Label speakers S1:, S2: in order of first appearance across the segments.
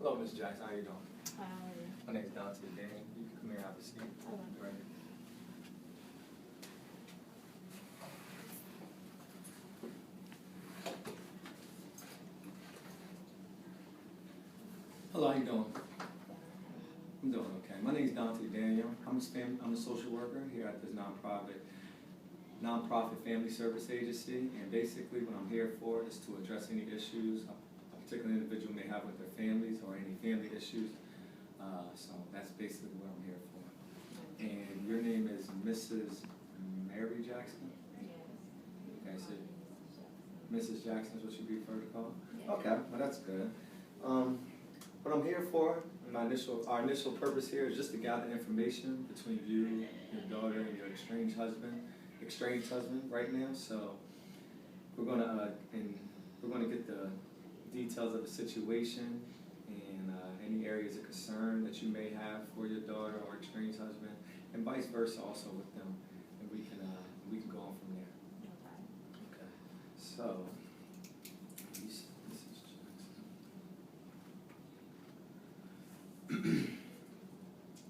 S1: Hello, Miss Jackson. How you doing?
S2: Hi, how are you?
S1: My name's Dante. Dan, you can come here and have a seat.
S2: Okay.
S1: Right here. Hello, how you doing? I'm doing okay. My name's Dante Daniel. I'm a social worker here at this nonprofit family service agency, and basically what I'm here for is to address any issues a particular individual may have with their families or any family issues. So that's basically what I'm here for. And your name is Mrs. Mary Jackson?
S2: Yes.
S1: Okay, so Mrs. Jackson is what you prefer to call?
S2: Yes.
S1: Okay, well that's good. What I'm here for, our initial purpose here is just to gather information between you, your daughter, and your estranged husband right now. So we're gonna get the details of the situation and any areas of concern that you may have for your daughter or estranged husband, and vice versa also with them, and we can go on from there. Okay. So.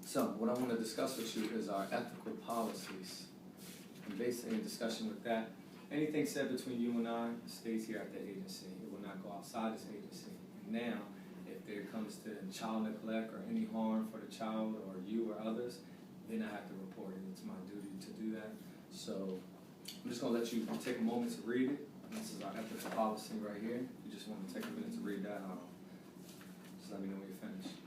S1: So what I want to discuss with you is our ethical policies. And basically in discussion with that, anything said between you and I stays here at the agency. It will not go outside this agency. And now, if there comes to child neglect or any harm for the child or you or others, then I have to report it. It's my duty to do that. So I'm just going to let you take a moment to read it. This is our ethical policy right here. If you just want to take a minute to read that, just let me know when you're finished.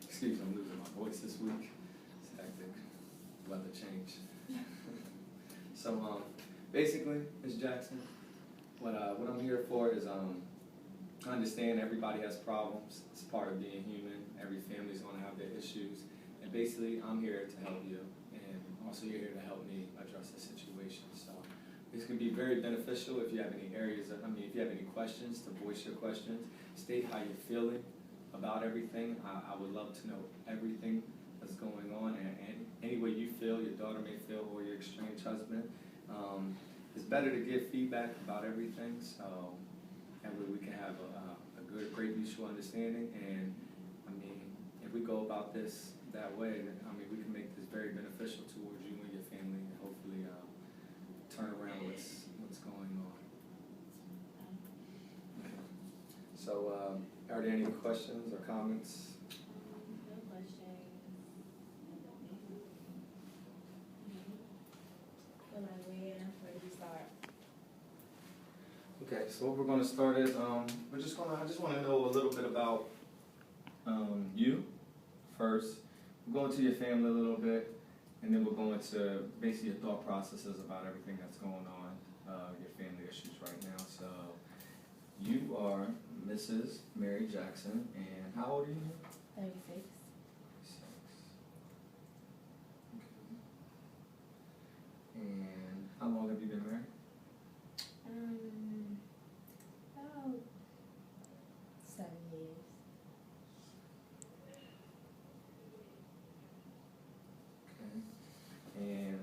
S1: Excuse me, I'm losing my voice this week. It's hectic. Weather change. So basically, Ms. Jackson, what I'm here for is I understand everybody has problems. It's part of being human. Every family's going to have their issues. And basically, I'm here to help you. And also you're here to help me address the situation. So this can be very beneficial if you have any if you have any questions, to voice your questions. State how you're feeling about everything. I would love to know everything that's going on, and any way you feel, your daughter may feel, or your estranged husband. It's better to give feedback about everything, so that way we can have a great mutual understanding. And if we go about this that way, then we can make this very beneficial towards you and your family, and hopefully turn around what's going on. Okay. So, are there any questions or comments?
S2: No questions. Where do we start?
S1: Okay, so what we're going to start is I just want to know a little bit about you first. We're going to your family a little bit, and then we're going to basically your thought processes about everything that's going on, your family issues right now. So you are Mrs. Mary Jackson, and how old are you?
S2: 36.
S1: 36. Okay. And how long have you been married?
S2: About 7 years.
S1: Okay. And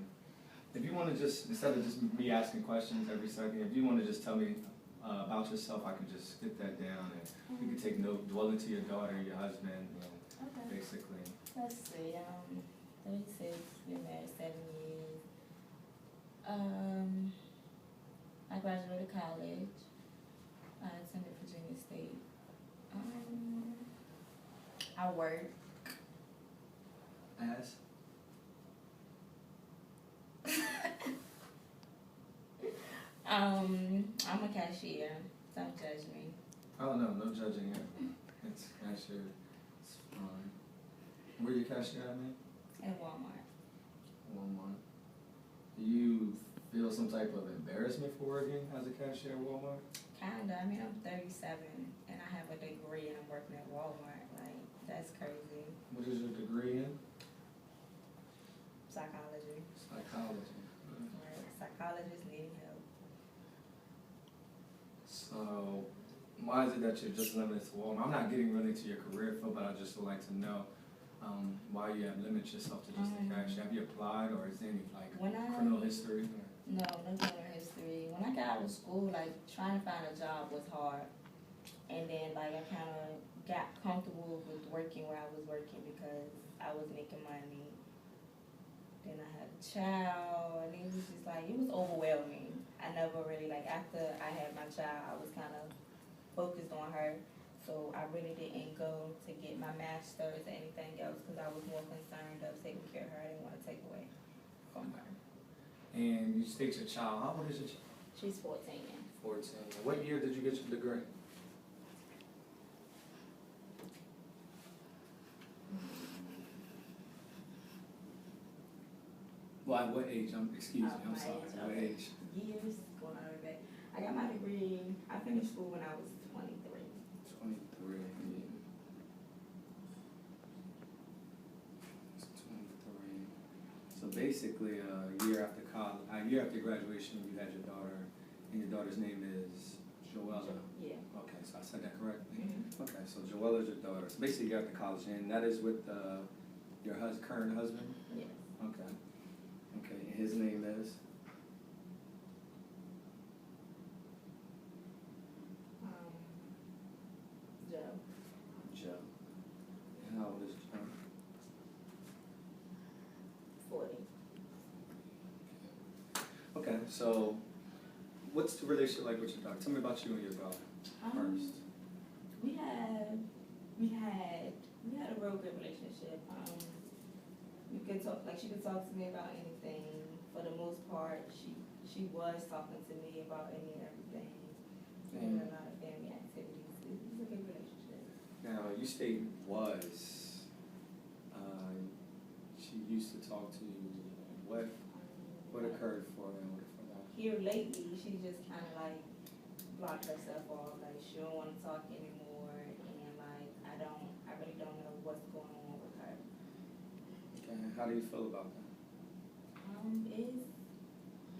S1: if you want to just, instead of just me asking questions every second, if you want to just tell me about yourself, I can just get that down, and we can take note, dwell into your daughter and your husband, and
S2: Okay.
S1: basically.
S2: Let's see. 36. Been married 7 years. I graduated college. I attended Virginia State. I work.
S1: As?
S2: I'm a cashier. Don't judge me.
S1: Oh no, no judging here. It's cashier. It's fine. Where you cashier at, man?
S2: At Walmart.
S1: Walmart. Do you feel some type of embarrassment for working as a cashier at Walmart?
S2: Kinda. I'm 37 and I have a degree and I'm working at Walmart. Like, that's crazy.
S1: What is your degree in?
S2: Psychology.
S1: Psychology.
S2: Right. Psychologist needing help.
S1: So, why is it that you're just limited to Walmart? I'm not getting really into your career field, but I just would like to know why you have limited yourself to just the cash. Have you applied, or is there any like criminal history?
S2: No, no criminal history. When I got out of school, like trying to find a job was hard, and then like I kind of got comfortable with working where I was working because I was making money. Then I had a child, and it was just like, it was overwhelming. I never really, like, after I had my child, I was kind of focused on her. So I really didn't go to get my master's or anything else because I was more concerned of taking care of her. I didn't want to take away from her.
S1: And you state your child. How old is your child?
S2: She's 14.
S1: 14. What year did you get your degree? Well, at what age? Excuse me, I'm sorry. What age?
S2: Years going on back. I got my degree. I finished school when I was 23.
S1: 23. Yeah. It's 23. So basically, a year after college, a year after graduation, you had your daughter, and your daughter's name is Joella.
S2: Yeah.
S1: Okay, so I said that correctly.
S2: Mm-hmm.
S1: Okay, so Joella's your daughter. So basically, you're at the college, and that is with your current husband.
S2: Yes.
S1: Okay. Okay, and his name is?
S2: Joe.
S1: Joe. And how old is Joe?
S2: 40.
S1: Okay, so what's the relationship like with your daughter? Tell me about you and your daughter first.
S2: We had a real good relationship. We could talk, like she could talk to me about anything. For the most part, she was talking to me about any and everything. And a lot of family activities. It was a good relationship.
S1: Now, you state was. She used to talk to you. What occurred for her in order for that?
S2: Here lately, she just kind of like blocked herself off. Like she don't want to talk anymore, and like I really don't know what's going on with her.
S1: Okay, how do you feel about that?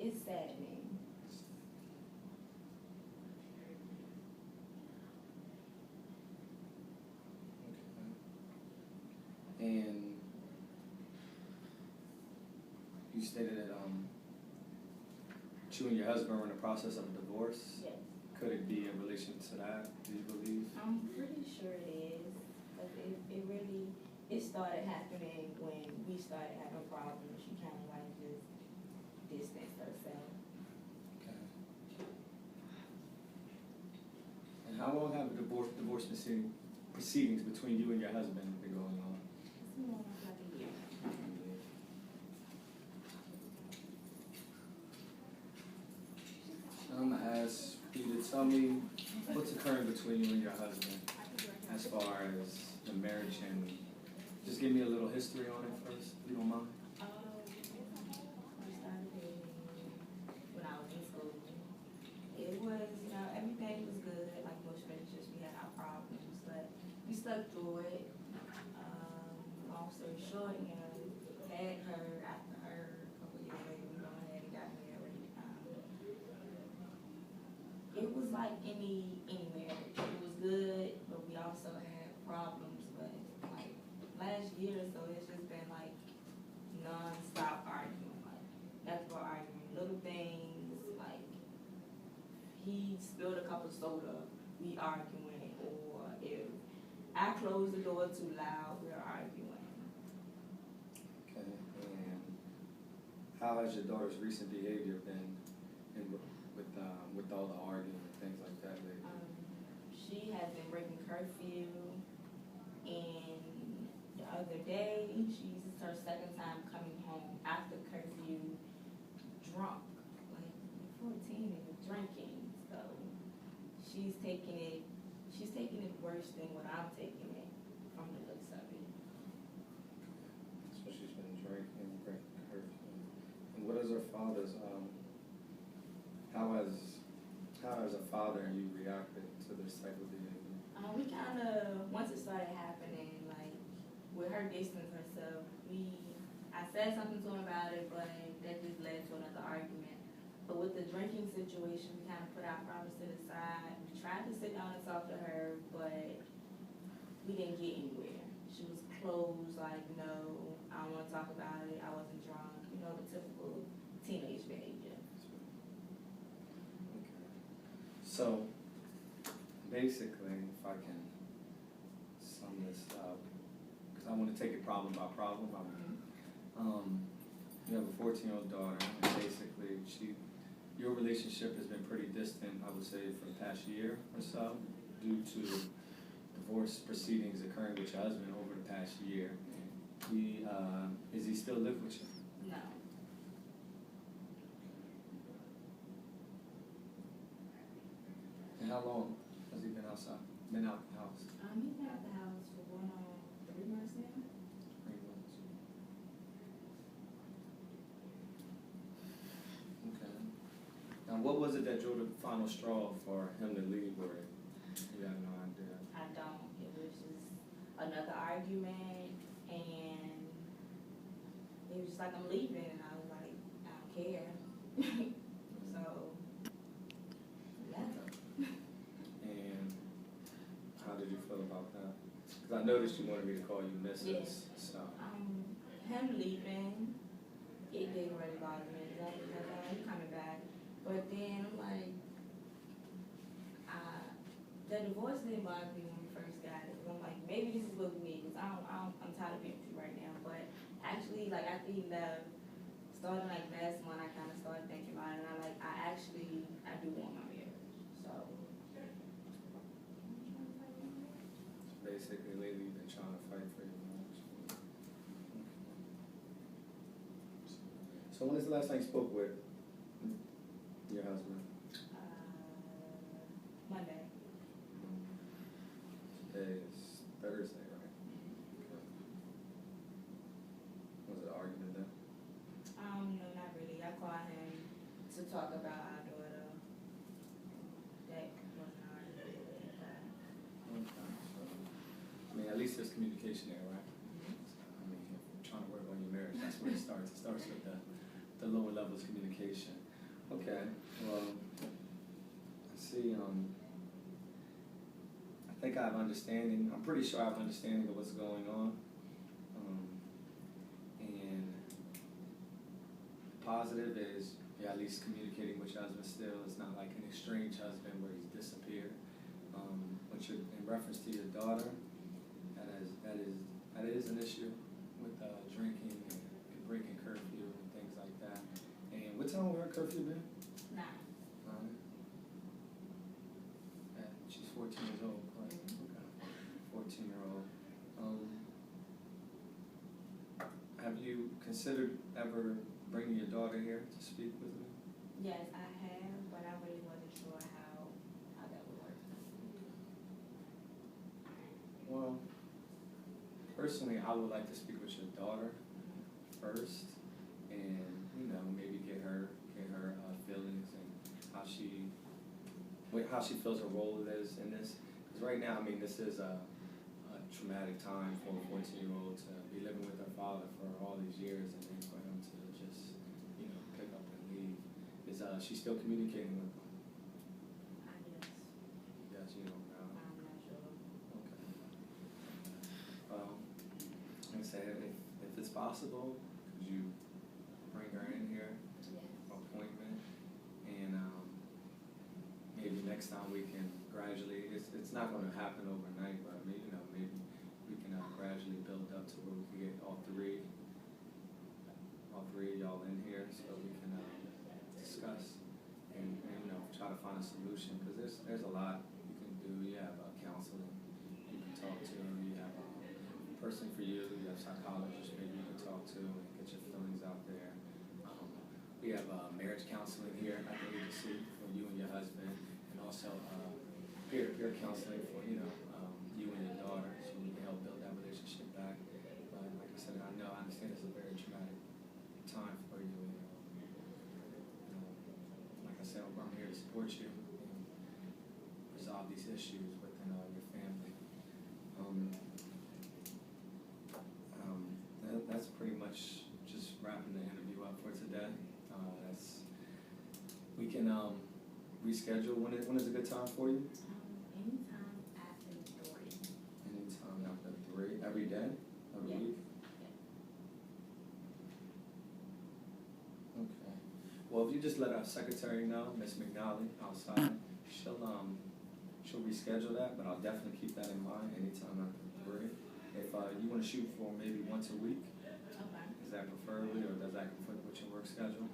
S2: It's saddening.
S1: Okay. And you stated that you and your husband were in the process of a divorce.
S2: Yes.
S1: Could it be in relation to that, do you believe?
S2: I'm pretty sure it is. But it started happening when we started having problems. She kind of like just distanced herself.
S1: Okay. And how long have the divorce proceedings between you and your husband been going on?
S2: It's been almost like a year.
S1: I'm going to ask you to tell me what's occurring between you and your husband as far as the marriage, and just give me a little history on it first, if you don't mind.
S2: We started dating when I was in school. It was, everything was good. Like most relationships, we had our problems, but we stuck through it. Long story short, had her after her a couple years later, we went ahead and got married. It was like any marriage. It was good, but we also had problems. But like last year or so, it's just been like non-stop arguing. Like that's what arguing. Little things like he spilled a cup of soda, we arguing, or if I close the door too loud, we're arguing.
S1: Okay, and how has your daughter's recent behavior been with all the arguing and things like that lately?
S2: She has been breaking curfew, and the other day, this is her second time coming home after curfew, drunk, like 14 and drinking. So she's taking it worse than what I'm taking it from the looks of it.
S1: So she's been drinking, breaking curfew. And what is her father's? How has a father and you reacted to this type of behavior?
S2: We kind of, once it started happening, like with her distancing herself, I said something to him about it, but that just led to another argument. But with the drinking situation, we kind of put our problems to the side. We tried to sit down and talk to her, but we didn't get anywhere. She was closed, like, no, I don't want to talk about it. I wasn't drunk. You know, the typical teenage behavior.
S1: Okay. So, basically, if I can sum this up, because I want to take it problem by problem. You have a 14-year-old daughter, and basically, your relationship has been pretty distant, I would say, for the past year or so, due to divorce proceedings occurring with your husband over the past year. Is he still live with you?
S2: No.
S1: And how long has he been outside? Been out the house?
S2: He's been out the house for going on 3 months now.
S1: 3 months. Okay. Now, what was it that drew the final straw for him to leave, or you have no idea?
S2: I don't. It was just another argument, and he was just like, I'm leaving, and I was like, I don't care. So, yeah.
S1: And how did you feel about that? Because I noticed you wanted me to call you Mrs.
S2: Yes.
S1: So.
S2: Him leaving, it didn't really bother me. I was like, oh, he's coming back. But then I'm like, the divorce didn't bother me when we first got it. I'm like, maybe this is what we need, because I'm tired of being with you right now. But actually, like, after he left, starting like last month, I kind of started thinking about it, and I do want my marriage. So.
S1: Basically, lately you've been trying to fight for your marriage. So when is the last time you spoke with your husband?
S2: Monday.
S1: Today is Thursday, right? Okay. Was it an argument then?
S2: No, not really. I called him to talk about our daughter. That wasn't an argument.
S1: Okay. So, I mean, at least there's communication there, right? So, I mean, if you're trying to work on your marriage, that's where it starts. It starts with the lower levels of communication. Okay. Well, I see. I think I have understanding. I'm pretty sure I have understanding of what's going on. And positive is you're at least communicating with your husband still. It's not like an estranged husband where he's disappeared. In reference to your daughter, that is an issue with drinking and breaking curfew and things like that. And what time will her curfew been?
S2: 9.
S1: She's 14 years old, right? Okay. 14-year-old. Have you considered ever bringing your daughter here to speak with me?
S2: Yes, I have, but I really wasn't sure how that would work.
S1: Well, personally, I would like to speak with your daughter first, and maybe get her feelings and how she feels her role is in this. Because right now, I mean, this is a traumatic time for a 14-year-old to be living with her father for all these years, and then for him to just pick up and leave. Is she still communicating with him?
S2: Yes.
S1: Yes, you don't know.
S2: I'm not sure.
S1: Okay. Well, like I said, if it's possible, could you bring her in here?
S2: Yes.
S1: Appointment, and maybe next time we can gradually. It's not going to happen overnight, but maybe we can gradually build up to where we can get all three of y'all in here, so we can discuss and try to find a solution, because there's a lot you can do. You have counseling you can talk to. You have a person for you. You have psychologists maybe you can talk to and get your feelings out there. We have marriage counseling here at the agency for you and your husband, and also peer-to-peer counseling for you and your daughter, so we can help build that relationship back. But like I said, I understand it's a very traumatic time for you. Like I said, I'm here to support you and resolve these issues within your family. That's pretty much just wrapping the interview up for today. We can reschedule when is a good time for you? could just let our secretary know, Miss McNally, outside. She'll reschedule that, but I'll definitely keep that in mind anytime after the break. If you want to shoot for maybe once a week,
S2: Okay.
S1: is that preferably, or does that conflict with your work schedule?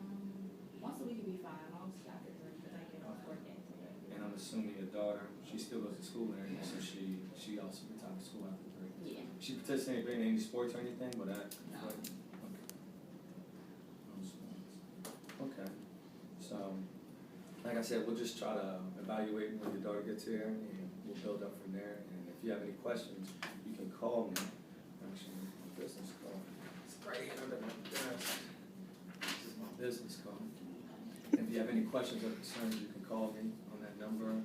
S2: Once a week would be fine, as long as it's after 3, because I get off work at 3.
S1: And I'm assuming your daughter, she still goes to school and everything, so she also gets out of school after 3.
S2: Yeah.
S1: She participates in any sports or anything, but that
S2: No.
S1: conflict? Okay. No sports. Okay. So, like I said, we'll just try to evaluate when your daughter gets here, and we'll build up from there. And if you have any questions, you can call me. Actually, my business call. It's right here under my desk. This is my business call. If you have any questions or concerns, you can call me on that number, and,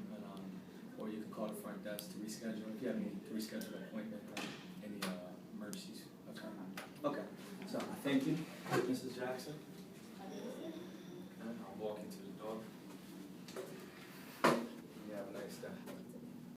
S1: or you can call the front desk to reschedule. If you have any to reschedule an appointment or any emergencies. Okay. Okay. So thank you, Mrs. Jackson. And I'll walk into the